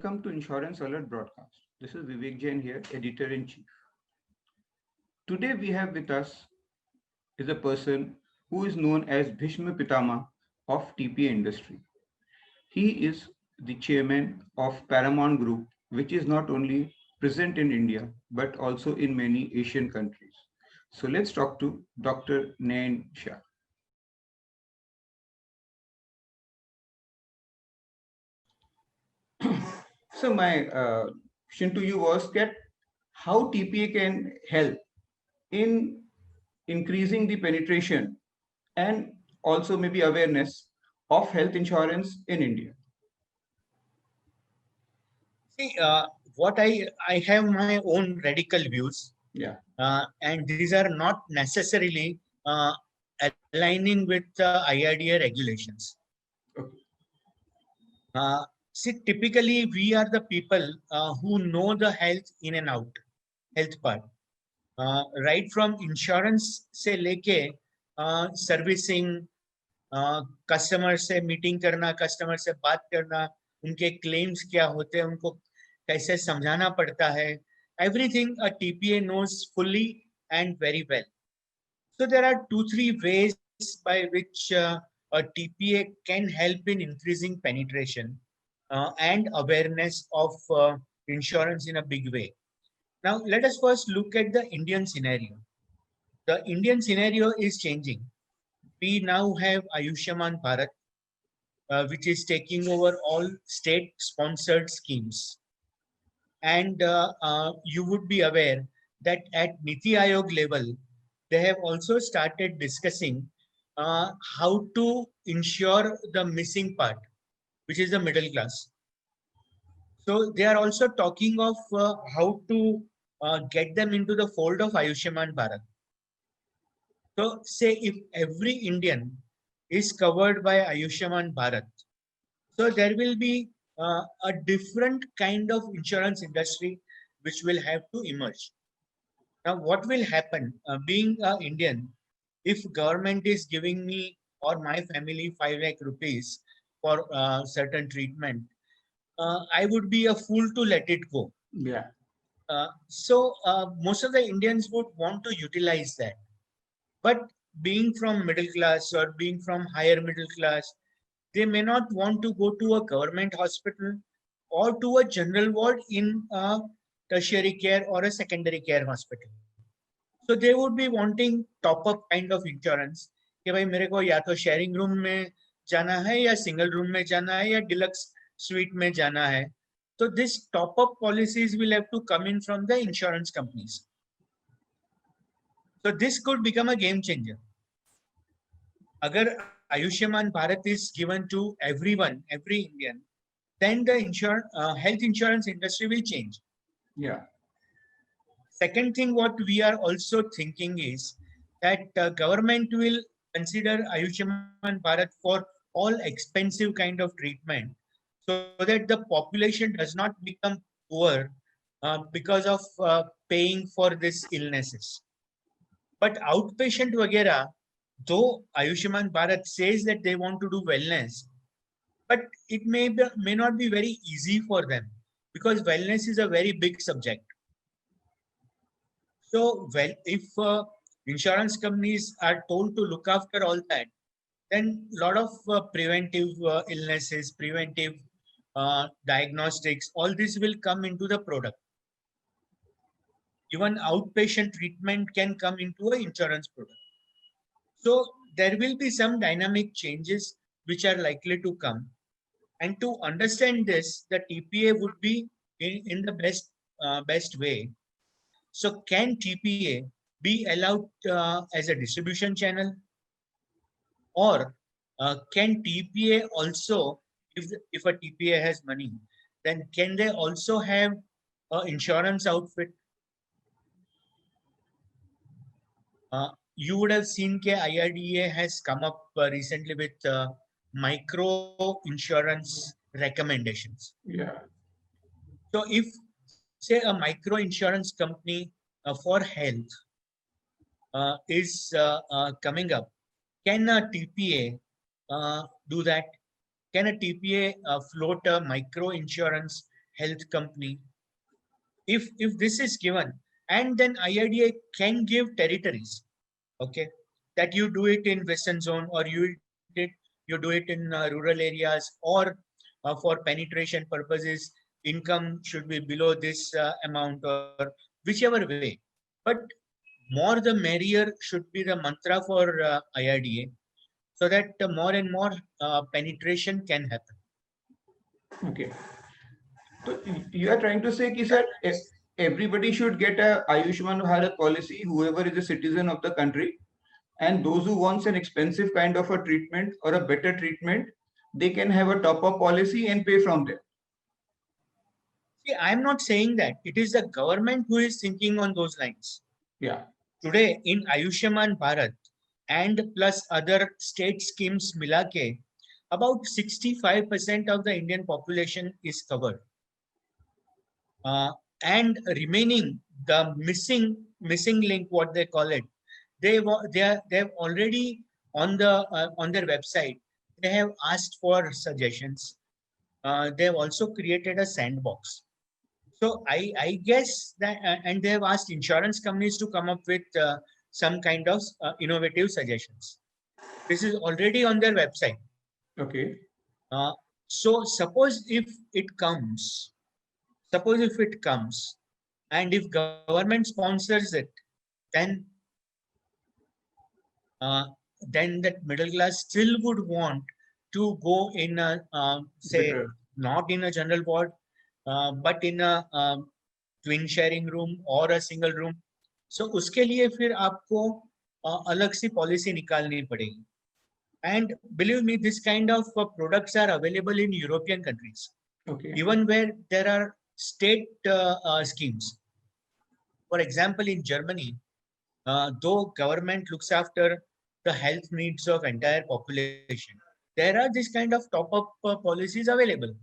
Welcome to Insurance Alert Broadcast. This is Vivek Jain here, Editor-in-Chief. Today we have with us is a person who is known as Bhishma Pitama of TPA industry. He is the chairman of Paramount Group, which is not only present in India, but also in many Asian countries. So let's talk to Dr. Nayan Shah. So my question to you was that how TPA can help in increasing the penetration and also maybe awareness of health insurance in India. See, what I have my own radical views, Yeah. and these are not necessarily aligning with IRDA regulations. Okay. See, typically we are the people who know the health in and out, health part, right from insurance से लेके servicing, customer से meeting करना, customer से बात करना, उनके claims क्या होते हैं, उनको कैसे समझाना पड़ता है. Everything a TPA knows fully and very well. So there are 2-3 ways by which a TPA can help in increasing penetration and awareness of insurance in a big way. Now, let us first look at the Indian scenario. The Indian scenario is changing. We now have Ayushman Bharat, which is taking over all state-sponsored schemes. And you would be aware that at Niti Aayog level, they have also started discussing how to ensure the missing part, which is the middle class. So they are also talking of how to get them into the fold of Ayushman Bharat. So say if every Indian is covered by Ayushman Bharat, so there will be a different kind of insurance industry which will have to emerge. Now, what will happen? Being an Indian, if government is giving me or my family 5 lakh rupees for certain treatment, I would be a fool to let it go. Yeah. So most of the Indians would want to utilize that. But being from middle class or being from higher middle class, they may not want to go to a government hospital or to a general ward in a tertiary care or a secondary care hospital. So they would be wanting top up kind of insurance कि भाई मेरे को या तो sharing room में जाना है या सिंगल रूम में जाना है या डिलक्स suite में जाना है. So this top up policies will have to come in from the insurance companies. So this could become a game changer. अगर Ayushman Bharat is given to everyone, every Indian, then the health insurance industry will change. Yeah. Second thing, what we are also thinking is that government will consider Ayushman Bharat for all expensive kind of treatment, so that the population does not become poor because of paying for these illnesses. But outpatient वगैरह, though Ayushman Bharat says that they want to do wellness, but it may not be very easy for them because wellness is a very big subject. So, well, if insurance companies are told to look after all that, then a lot of preventive illnesses, preventive diagnostics, all this will come into the product. Even outpatient treatment can come into an insurance product. So there will be some dynamic changes which are likely to come. And to understand this, the TPA would be in the best way. So can TPA be allowed as a distribution channel? Or can TPA also, if a TPA has money, then can they also have an insurance outfit? You would have seen that IRDA has come up recently with micro insurance recommendations. Yeah. So if, say, a micro insurance company for health is coming up, can a TPA do that? Can a TPA float a micro insurance health company. If this is given, and then IRDA can give territories, okay, that you do it in Western zone, or you do it in rural areas, or for penetration purposes, income should be below this amount, or whichever way. But more the merrier should be the mantra for IRDA, so that more and more penetration can happen. Okay. So you are trying to say, ki, sir, everybody should get a Ayushman Bharat policy, whoever is a citizen of the country, and those who wants an expensive kind of a treatment or a better treatment, they can have a top-up policy and pay from there. See, I'm not saying that. It is the government who is thinking on those lines. Yeah. Today in Ayushman Bharat and plus other state schemes Milake, about 65% of the Indian population is covered. And remaining, the missing link, what they call it, they've already on their website, they have asked for suggestions. They have also created a sandbox. So I guess that, and they have asked insurance companies to come up with some kind of innovative suggestions. This is already on their website. Okay. So suppose if it comes, and if government sponsors it, then that middle class still would want to go in a say Better. not in a general ward, but in a twin sharing room or a single room. So उसके लिए फिर आपको अलग सी policy निकालनी पड़ेगी. And believe me, this kind of products are available in European countries, Okay. even where there are state schemes. For example, in Germany, though government looks after the health needs of entire population, there are this kind of top-up policies available,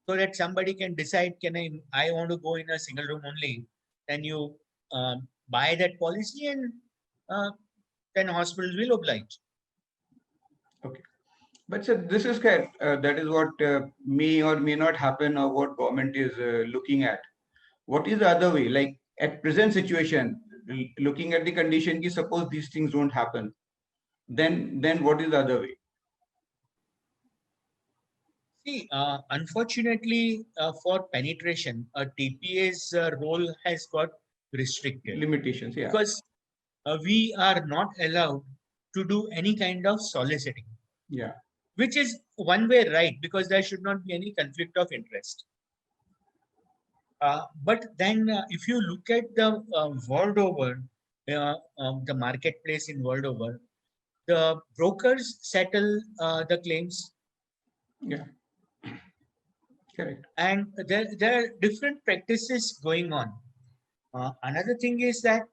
so that somebody can decide, I want to go in a single room only. Then you buy that policy, and then hospitals will oblige. Okay. But sir, this is that is what may or may not happen, or what government is looking at. What is the other way? Like at present situation, looking at the condition, ki suppose these things don't happen, then what is the other way? See, unfortunately, for penetration, TPA's role has got restricted. Limitations, yeah. Because we are not allowed to do any kind of soliciting. Yeah. Which is one way right, because there should not be any conflict of interest. But then if you look at the world over, the marketplace in world over, the brokers settle the claims. Yeah. Correct. And there are different practices going on. Another thing is that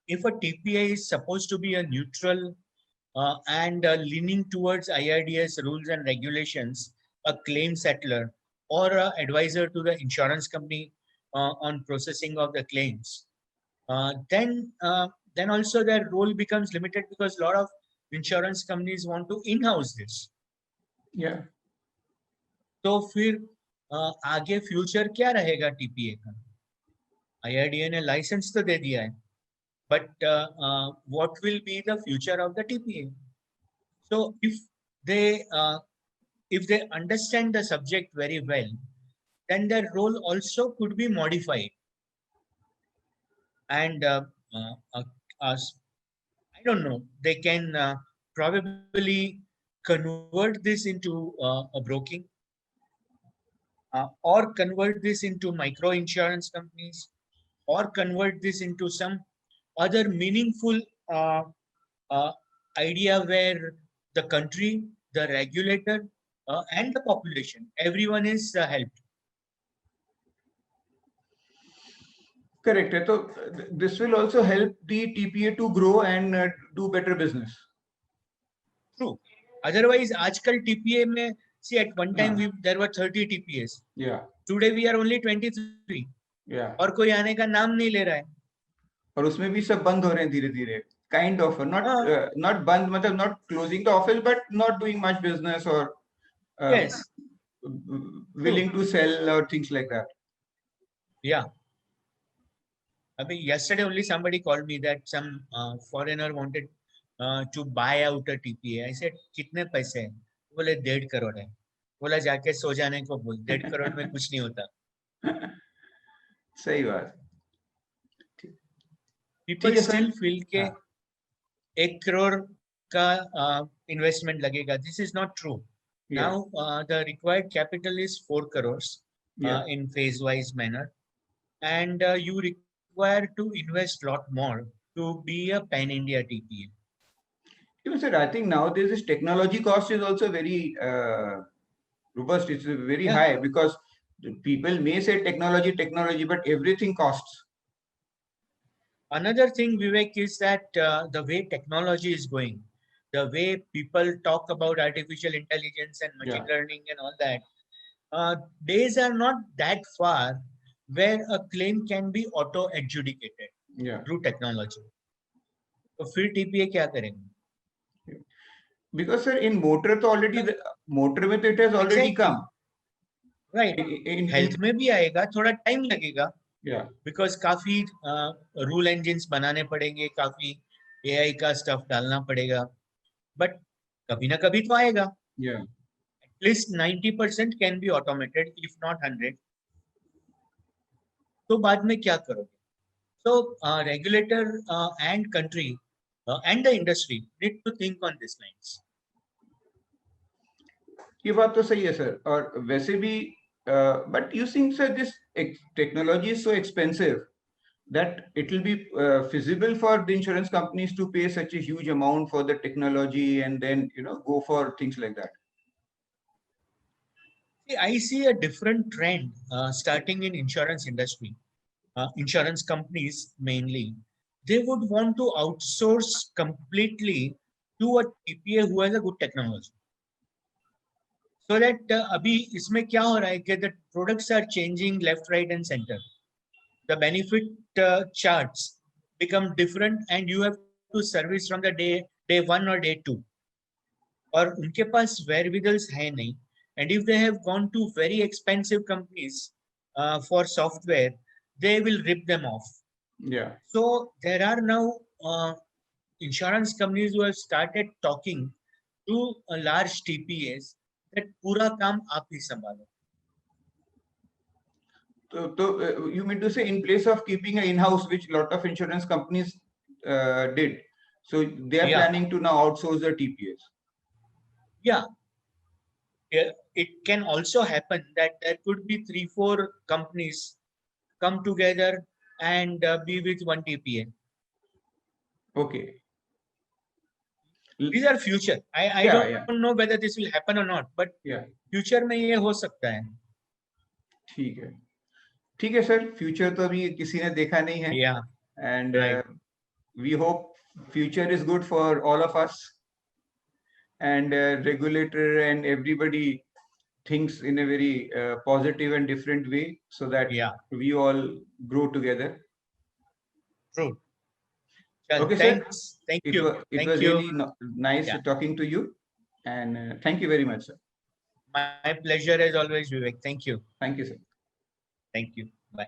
if a TPA is supposed to be a neutral and leaning towards IRDA's rules and regulations, a claim settler or an advisor to the insurance company on processing of the claims, then also their role becomes limited, because a lot of insurance companies want to in-house this. Yeah. तो फिर आगे future क्या रहेगा TPA का? IRDA ने licence तो दे दिया है, but what will be the future of the TPA? So if they understand the subject very well, then their role also could be modified. And I don't know, they can probably convert this into a broking, or convert this into micro insurance companies, or convert this into some other meaningful idea where the country, the regulator, and the population, everyone is helped. Correct. So this will also help the TPA to grow and do better business. True. Otherwise, आजकल TPA में, see, at one time there were 30 TPAs. Yeah. Today we are only 23. Yeah. और कोई आने का नाम नहीं ले रहा है. और उसमें भी सब बंद हो रहे हैं धीरे-धीरे. Kind of, not बंद, मतलब not closing the office, but not doing much business or. Yes. willing to sell or things like that. Yeah. I mean, yesterday only somebody called me that some foreigner wanted to buy out a TPA. I said, कितने पैसे हैं? बोले 1.5 करोड़ है. बोला जाके सो जाने को बोल. 1.5 करोड़ में कुछ नहीं होता. सही बात. People still feel के हाँ. 1 करोड़ का investment लगेगा. This is not true. Yeah. Now the required capital is 4 crores Yeah. in phase-wise manner, and you require to invest lot more to be a pan-India TPA. Even sir, I think nowadays this technology cost is also very robust. It's very Yeah. high because people may say technology, but everything costs. Another thing, Vivek, is that the way technology is going, the way people talk about artificial intelligence and machine learning and all that, days are not that far where a claim can be auto adjudicated through technology. So फिर TPA क्या करेंगे? Because sir, in motor तो already motor में तो it has already come. Right. In health में भी आएगा, थोड़ा time लगेगा. Yeah. Because काफी rule engines बनाने पड़ेंगे, काफी AI का stuff डालना पड़ेगा. But कभी ना कभी तो आएगा. Yeah. At least 90% can be automated, if not 100. तो बाद में क्या करोगे? So regulator and country and the industry need to think on these lines. ये बात तो सही है सर. और वैसे भी but you think sir this technology is so expensive that it will be feasible for the insurance companies to pay such a huge amount for the technology and then go for things like that. See, I see a different trend starting in insurance industry. Insurance companies mainly, they would want to outsource completely to a TPA who has a good technology. So that अभी इसमें क्या हो रहा है कि the products are changing left, right, and center. The benefit charts become different, and you have to service from the day 1 or day 2. और उनके पास wherewithals है नहीं, and if they have gone to very expensive companies for software, they will rip them off. Yeah. So there are now insurance companies who have started talking to large TPAs that पूरा काम आप ही संभालो. So you mean to say in place of keeping an in-house, which a lot of insurance companies did, so they are planning to now outsource the TPAs. Yeah. It can also happen that there could be 3-4 companies come together and be with one TPA. Okay. These are future. I don't know whether this will happen or not, but future में ये हो सकता है. ठीक है sir. Future तो अभी किसी ने देखा नहीं है. Yeah. And we hope future is good for all of us. And regulator and everybody thinks in a very positive and different way, so that we all grow together. True. Okay, thanks. Sir. Thank you. It was really nice talking to you, and thank you very much, sir. My pleasure as always, Vivek. Thank you. Thank you, sir. Thank you. Bye.